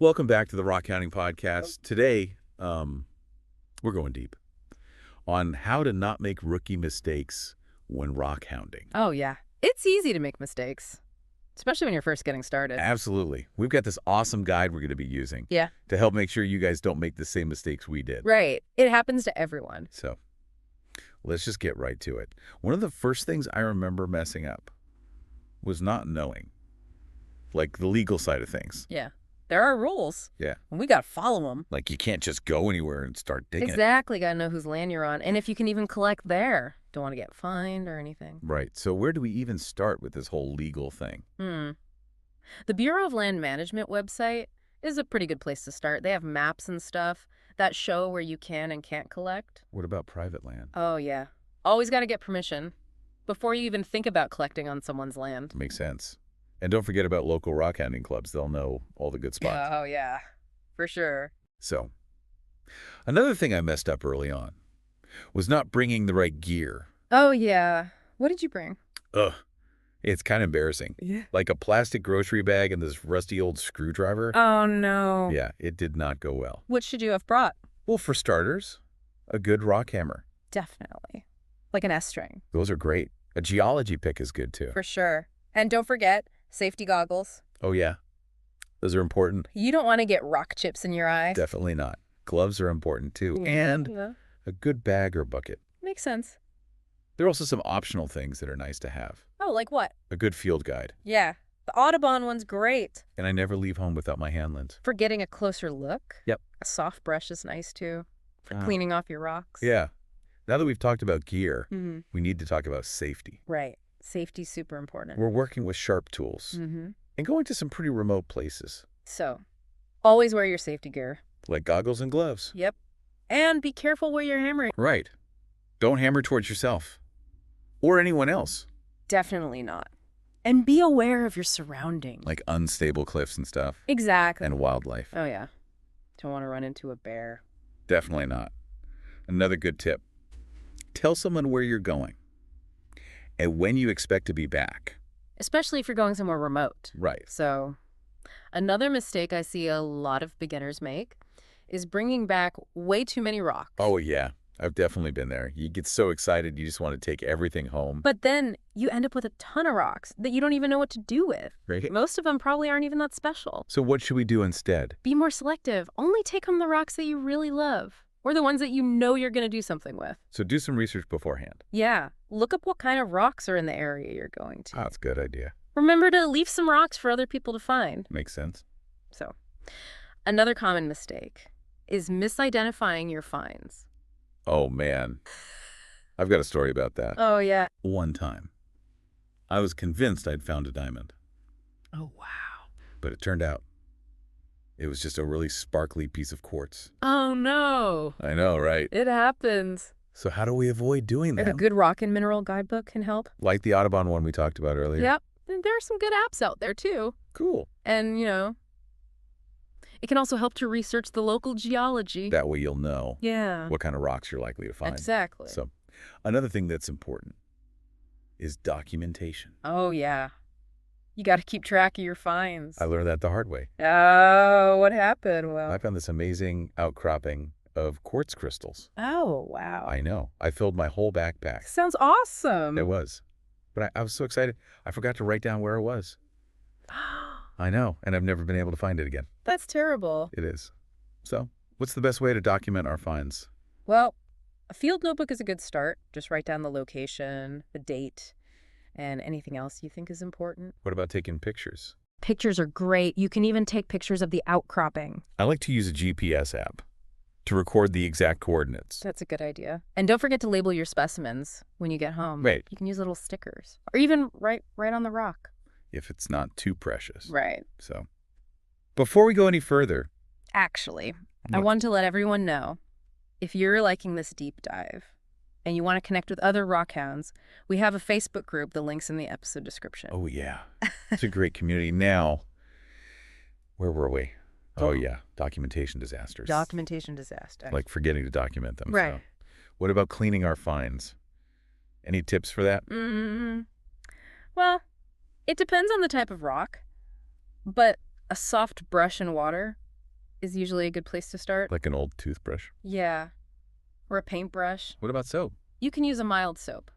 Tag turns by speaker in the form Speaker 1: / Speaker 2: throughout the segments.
Speaker 1: Welcome back to the Rockhounding podcast. Today, we're going deep on how to not make rookie mistakes when rockhounding.
Speaker 2: Oh, yeah. It's easy to make mistakes, especially when you're first getting started.
Speaker 1: Absolutely. We've got this awesome guide we're going to be using
Speaker 2: Yeah.
Speaker 1: to help make sure you guys don't make the same mistakes we did.
Speaker 2: Right. It happens to everyone.
Speaker 1: So let's just get right to it. One of the first things I remember messing up was not knowing, like the legal side of things.
Speaker 2: Yeah. There are rules.
Speaker 1: Yeah.
Speaker 2: And we got to follow them.
Speaker 1: Like you can't just go anywhere and start digging.
Speaker 2: Exactly. Got to know whose land you're on. And if you can even collect there. Don't want to get fined or anything.
Speaker 1: Right. So where do we even start with this whole legal thing?
Speaker 2: The Bureau of Land Management website is a pretty good place to start. They have maps and stuff that show where you can and can't collect.
Speaker 1: What about private land?
Speaker 2: Oh, yeah. Always got to get permission before you even think about collecting on someone's land.
Speaker 1: Makes sense. And don't forget about local rockhounding clubs. They'll know all the good spots.
Speaker 2: Oh, yeah. For sure.
Speaker 1: So, another thing I messed up early on was not bringing the right gear.
Speaker 2: Oh, yeah. What did you bring?
Speaker 1: Ugh. It's kind of embarrassing.
Speaker 2: Yeah.
Speaker 1: Like a plastic grocery bag and this rusty old screwdriver.
Speaker 2: Oh, no.
Speaker 1: Yeah, it did not go well.
Speaker 2: What should you have brought?
Speaker 1: Well, for starters, a good rock hammer.
Speaker 2: Definitely. Like an S-string.
Speaker 1: Those are great. A geology pick is good too.
Speaker 2: For sure. And don't forget, safety goggles.
Speaker 1: Oh, yeah. Those are important.
Speaker 2: You don't want to get rock chips in your eye.
Speaker 1: Definitely not. Gloves are important too. And
Speaker 2: Yeah.
Speaker 1: a good bag or bucket.
Speaker 2: Makes sense.
Speaker 1: There are also some optional things that are nice to have.
Speaker 2: Oh, like what?
Speaker 1: A good field guide.
Speaker 2: Yeah. The Audubon one's great.
Speaker 1: And I never leave home without my hand lens.
Speaker 2: For getting a closer look.
Speaker 1: Yep.
Speaker 2: A soft brush is nice too. For
Speaker 1: Ah.
Speaker 2: cleaning off your rocks.
Speaker 1: Yeah. Now that we've talked about gear,
Speaker 2: Mm-hmm.
Speaker 1: we need to talk about safety.
Speaker 2: Right. Safety's super important.
Speaker 1: We're working with sharp tools
Speaker 2: Mm-hmm.
Speaker 1: and going to some pretty remote places,
Speaker 2: So, always wear your safety gear.
Speaker 1: like goggles and gloves.
Speaker 2: Yep. And be careful where you're hammering.
Speaker 1: Right. Don't hammer towards yourself or anyone else,
Speaker 2: Definitely not. And be aware of your surroundings.
Speaker 1: like unstable cliffs and stuff,
Speaker 2: Exactly.
Speaker 1: and wildlife.
Speaker 2: Oh, yeah. Don't want to run into a bear.
Speaker 1: Definitely not. Another good tip. Tell someone where you're going and when you expect to be back.
Speaker 2: Especially if you're going somewhere remote.
Speaker 1: Right.
Speaker 2: So, another mistake I see a lot of beginners make is bringing back way too many rocks.
Speaker 1: Oh, yeah. I've definitely been there. You get so excited, you just want to take everything home.
Speaker 2: But then you end up with a ton of rocks that you don't even know what to do with.
Speaker 1: Right?
Speaker 2: Most of them probably aren't even that special.
Speaker 1: So what should we do instead?
Speaker 2: Be more selective. Only take home the rocks that you really love. Or the ones that you know you're going to do something with.
Speaker 1: So do some research beforehand.
Speaker 2: Yeah. Look up what kind of rocks are in the area you're going to.
Speaker 1: Oh, that's a good idea.
Speaker 2: Remember to leave some rocks for other people to find.
Speaker 1: Makes sense.
Speaker 2: So, another common mistake is misidentifying your finds.
Speaker 1: Oh, man. I've got a story about that.
Speaker 2: Oh, yeah.
Speaker 1: One time, I was convinced I'd found a diamond,
Speaker 2: Oh, wow.
Speaker 1: but it turned out it was just a really sparkly piece of quartz.
Speaker 2: Oh, no.
Speaker 1: I know, right?
Speaker 2: It happens.
Speaker 1: So how do we avoid doing
Speaker 2: A
Speaker 1: that?
Speaker 2: good rock and mineral guidebook can help.
Speaker 1: Like the Audubon one we talked about earlier.
Speaker 2: Yep. And there are some good apps out there, too.
Speaker 1: Cool.
Speaker 2: And, it can also help to research the local geology.
Speaker 1: That way you'll know
Speaker 2: Yeah.
Speaker 1: what kind of rocks you're likely to find.
Speaker 2: Exactly.
Speaker 1: So another thing that's important is documentation.
Speaker 2: Oh, yeah. You got to keep track of your finds.
Speaker 1: I learned that the hard way.
Speaker 2: Oh, what happened? Well.
Speaker 1: I found this amazing outcropping of quartz crystals.
Speaker 2: Oh, wow.
Speaker 1: I know. I filled my whole backpack.
Speaker 2: Sounds awesome.
Speaker 1: It was. But I was so excited, I forgot to write down where it was. I know, and I've never been able to find it again.
Speaker 2: That's terrible.
Speaker 1: It is. So, what's the best way to document our finds?
Speaker 2: Well, a field notebook is a good start. Just write down the location, the date, and anything else you think is important.
Speaker 1: What about taking pictures?
Speaker 2: Pictures are great. You can even take pictures of the outcropping.
Speaker 1: I like to use a GPS app to record the exact coordinates.
Speaker 2: That's a good idea. And don't forget to label your specimens when you get home.
Speaker 1: Right.
Speaker 2: You can use little stickers. Or even right on the rock.
Speaker 1: If it's not too precious.
Speaker 2: Right.
Speaker 1: So, before we go any further.
Speaker 2: Actually, I
Speaker 1: What?
Speaker 2: want to let everyone know, if you're liking this deep dive and you want to connect with other rockhounds, we have a Facebook group. The link's in the episode description.
Speaker 1: Oh, yeah. It's a great community. Now, where were we? Oh, yeah. Documentation disasters.
Speaker 2: Documentation disaster.
Speaker 1: Like forgetting to document them.
Speaker 2: Right.
Speaker 1: So. What about cleaning our finds? Any tips for that?
Speaker 2: Well, it depends on the type of rock, but a soft brush and water is usually a good place to start.
Speaker 1: Like an old toothbrush.
Speaker 2: Yeah. Or a paintbrush.
Speaker 1: What about soap?
Speaker 2: You can use a mild soap,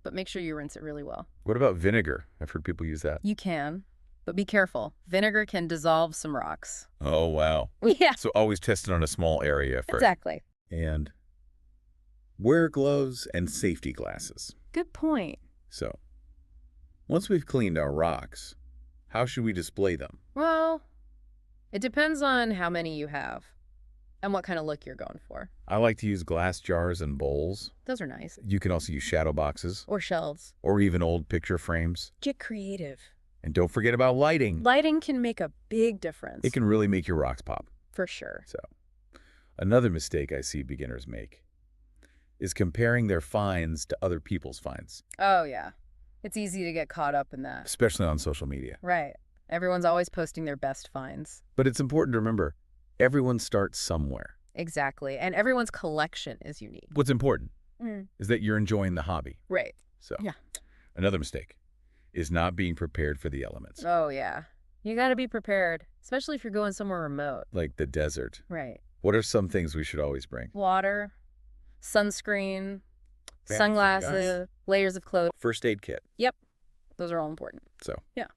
Speaker 2: but make sure you rinse it really well.
Speaker 1: What about vinegar? I've heard people use that.
Speaker 2: You can, but be careful. Vinegar can dissolve some rocks.
Speaker 1: Oh, wow.
Speaker 2: Yeah,
Speaker 1: So always test it on a small area first.
Speaker 2: exactly.
Speaker 1: And wear gloves and safety glasses.
Speaker 2: Good point.
Speaker 1: So, once we've cleaned our rocks, how should we display them?
Speaker 2: Well, it depends on how many you have and what kind of look you're going for.
Speaker 1: I like to use glass jars and bowls.
Speaker 2: Those are nice.
Speaker 1: You can also use shadow boxes
Speaker 2: Or shelves.
Speaker 1: or even old picture frames.
Speaker 2: Get creative.
Speaker 1: And don't forget about lighting.
Speaker 2: Lighting can make a big difference.
Speaker 1: It can really make your rocks pop.
Speaker 2: For sure.
Speaker 1: So, another mistake I see beginners make is comparing their finds to other people's finds,
Speaker 2: Oh, yeah. It's easy to get caught up in that.
Speaker 1: especially on social media.
Speaker 2: Right. Everyone's always posting their best finds.
Speaker 1: But it's important to remember, everyone starts somewhere.
Speaker 2: Exactly. And everyone's collection is unique.
Speaker 1: What's important
Speaker 2: Mm.
Speaker 1: is that you're enjoying the hobby.
Speaker 2: Right.
Speaker 1: So,
Speaker 2: Yeah.
Speaker 1: another mistake is not being prepared for the elements,
Speaker 2: Oh, yeah. You got to be prepared, especially if you're going somewhere remote.
Speaker 1: like the desert.
Speaker 2: Right.
Speaker 1: What are some things we should always bring?
Speaker 2: Water, sunscreen,
Speaker 1: Yeah,
Speaker 2: sunglasses, layers of clothes.
Speaker 1: First aid kit.
Speaker 2: Those are all important.
Speaker 1: So,
Speaker 2: Yeah.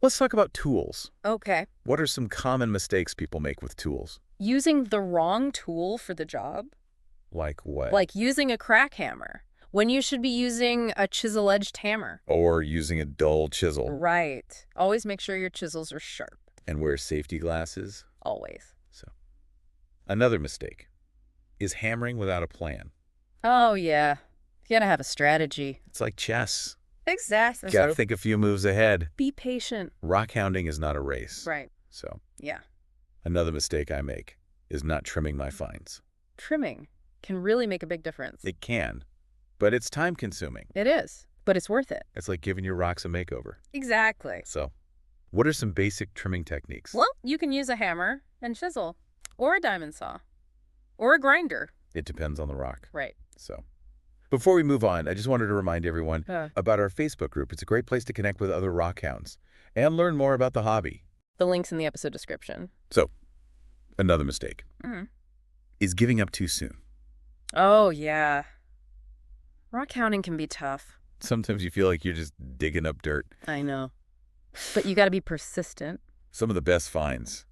Speaker 1: let's talk about tools.
Speaker 2: Okay.
Speaker 1: What are some common mistakes people make with tools?
Speaker 2: Using the wrong tool for the job,
Speaker 1: Like what?
Speaker 2: like using a crack hammer when you should be using a chisel-edged hammer.
Speaker 1: Or using a dull chisel.
Speaker 2: Right. Always make sure your chisels are sharp.
Speaker 1: And wear safety glasses.
Speaker 2: Always.
Speaker 1: So, another mistake is hammering without a plan.
Speaker 2: Oh, yeah. You gotta have a strategy.
Speaker 1: It's like chess.
Speaker 2: Exactly.
Speaker 1: Gotta think a few moves ahead.
Speaker 2: Be patient.
Speaker 1: Rockhounding is not a race.
Speaker 2: Right.
Speaker 1: So,
Speaker 2: Yeah.
Speaker 1: another mistake I make is not trimming my finds.
Speaker 2: Trimming can really make a big difference.
Speaker 1: It can, but it's time consuming.
Speaker 2: It is, but it's worth it.
Speaker 1: It's like giving your rocks a makeover.
Speaker 2: Exactly.
Speaker 1: So, what are some basic trimming techniques?
Speaker 2: Well, you can use a hammer and chisel, or a diamond saw, or a grinder.
Speaker 1: It depends on the rock.
Speaker 2: Right.
Speaker 1: So, before we move on, I just wanted to remind everyone
Speaker 2: The
Speaker 1: about our Facebook group. It's a great place to connect with other rockhounds and learn more about the hobby.
Speaker 2: link's in the episode description.
Speaker 1: So, another mistake is giving up too soon.
Speaker 2: Oh, yeah. Rockhounding can be tough.
Speaker 1: Sometimes you feel like you're just digging up dirt.
Speaker 2: I know. But you gotta be persistent.
Speaker 1: Some of the best finds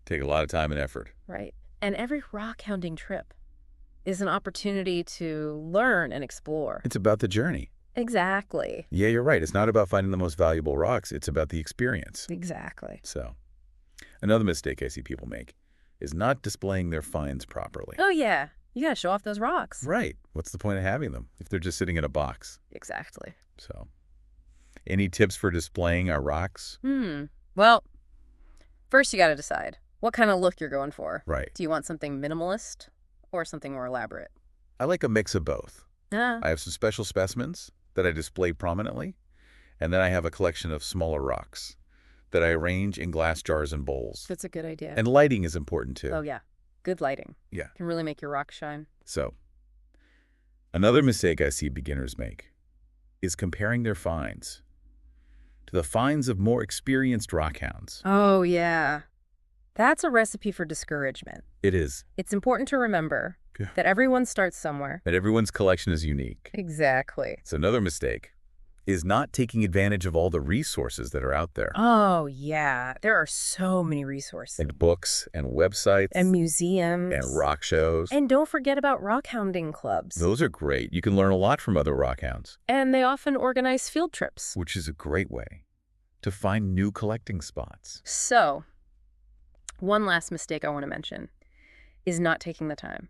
Speaker 1: take a lot of time and effort.
Speaker 2: Right. And every rockhounding trip is an opportunity to learn and explore.
Speaker 1: It's about the journey.
Speaker 2: Exactly.
Speaker 1: Yeah, you're right. It's not about finding the most valuable rocks. It's about the experience.
Speaker 2: Exactly.
Speaker 1: So, another mistake I see people make is not displaying their finds properly.
Speaker 2: Oh, yeah. You gotta show off those rocks.
Speaker 1: Right. What's the point of having them if they're just sitting in a box?
Speaker 2: Exactly.
Speaker 1: So, any tips for displaying our rocks?
Speaker 2: Well, first you gotta decide what kind of look you're going for.
Speaker 1: Right.
Speaker 2: Do you want something minimalist or something more elaborate?
Speaker 1: I like a mix of both.
Speaker 2: Ah,
Speaker 1: I have some special specimens that I display prominently, and then I have a collection of smaller rocks that I arrange in glass jars and bowls.
Speaker 2: that's a good idea.
Speaker 1: And lighting is important too.
Speaker 2: Oh, yeah. Good lighting.
Speaker 1: Yeah.
Speaker 2: Can really make your rock shine.
Speaker 1: So, another mistake I see beginners make is comparing their finds to the finds of more experienced rockhounds.
Speaker 2: Oh, yeah. That's a recipe for discouragement.
Speaker 1: It is.
Speaker 2: It's important to remember
Speaker 1: Yeah.
Speaker 2: that everyone starts somewhere.
Speaker 1: But everyone's collection is unique.
Speaker 2: Exactly.
Speaker 1: So another mistake is not taking advantage of all the resources that are out there.
Speaker 2: Oh, yeah. There are so many resources.
Speaker 1: And books and websites
Speaker 2: And museums.
Speaker 1: and rock shows.
Speaker 2: And don't forget about rockhounding clubs.
Speaker 1: Those are great. You can learn a lot from other rockhounds,
Speaker 2: And they often organize field trips.
Speaker 1: which is a great way to find new collecting spots.
Speaker 2: So, one last mistake I want to mention is not taking the time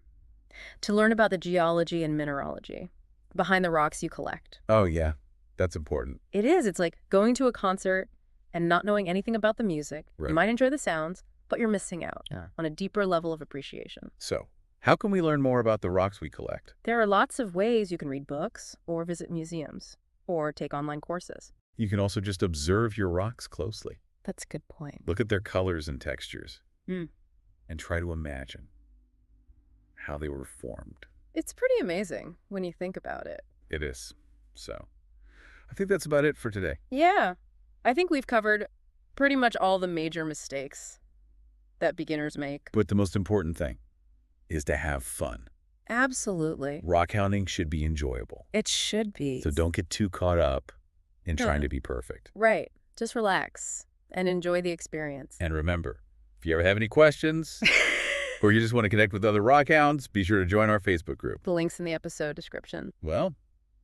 Speaker 2: to learn about the geology and mineralogy behind the rocks you collect.
Speaker 1: Oh, yeah. That's important.
Speaker 2: It is. It's like going to a concert and not knowing anything about the music.
Speaker 1: Right.
Speaker 2: You might enjoy the sounds, but you're missing out
Speaker 1: Yeah.
Speaker 2: on a deeper level of appreciation.
Speaker 1: So, how can we learn more about the rocks we collect?
Speaker 2: There are lots of ways you can read books or visit museums or take online courses.
Speaker 1: You can also just observe your rocks closely.
Speaker 2: That's a good point.
Speaker 1: Look at their colors and textures
Speaker 2: Mm.
Speaker 1: and try to imagine how they were formed.
Speaker 2: It's pretty amazing when you think about it.
Speaker 1: It is. So, I think that's about it for today.
Speaker 2: Yeah. I think we've covered pretty much all the major mistakes that beginners make.
Speaker 1: But the most important thing is to have fun.
Speaker 2: Absolutely.
Speaker 1: Rockhounding should be enjoyable.
Speaker 2: It should be.
Speaker 1: So don't get too caught up in trying to be perfect.
Speaker 2: Right. Just relax and enjoy the experience.
Speaker 1: And remember, if you ever have any questions or you just want to connect with other rockhounds, be sure to join our Facebook group.
Speaker 2: The link's in the episode description.
Speaker 1: Well,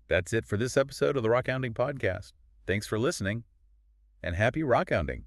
Speaker 1: that's it for this episode of the Rockhounding Podcast. Thanks for listening, and happy rockhounding.